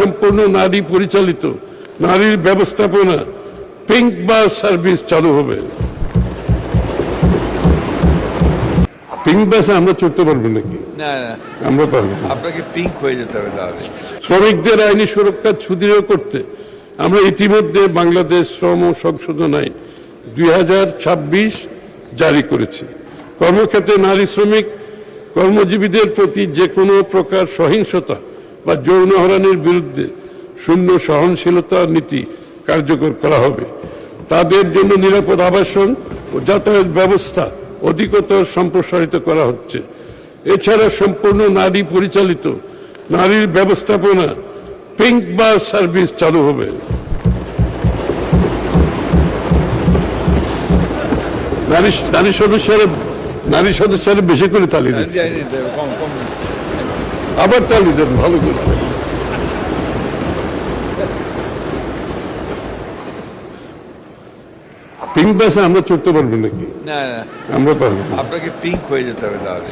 সম্পূর্ণ নারী পরিচালিত নারীর ব্যবস্থাপনা পিঙ্ক বাস সার্ভিস চালু হবে। পিঙ্ক বাসে আমরা চড়তে পারবো নাকি? না, আমরা পারবো না। আপনাকে পিঙ্ক হয়ে যেতে হবে তাহলে। শ্রমিকদের আইনি সুরক্ষা সুদৃঢ় করতে আমরা ইতিমধ্যে বাংলাদেশ শ্রম সংশোধন আইন 2026 জারি করেছি। কর্মক্ষেত্রে নারী শ্রমিক কর্মজীবীদের প্রতি যে কোনো প্রকার সহিংসতা বা যৌন হয়রানির বিরুদ্ধে শূন্য সহনশীলতা নীতি কার্যকর করা হবে। তাদের জন্য নিরাপদ আবাসন ও যাতায়াত ব্যবস্থা অধিকতর সম্প্রসারিত করা হচ্ছে। এছাড়া সম্পূর্ণ নারী পরিচালিত নারীর ব্যবস্থাপনা পিঙ্ক বাস সার্ভিস চালু হবে। নারী সদস্যরা বেশি করে তালি দিচ্ছে। আবার তালি দেন ভালো করে। পিঙ্ক বাসে আমরা চড়তে পারবো নাকি? না, আমরা পারবো না। আপনাকে পিঙ্ক হয়ে যেতে হবে তাহলে।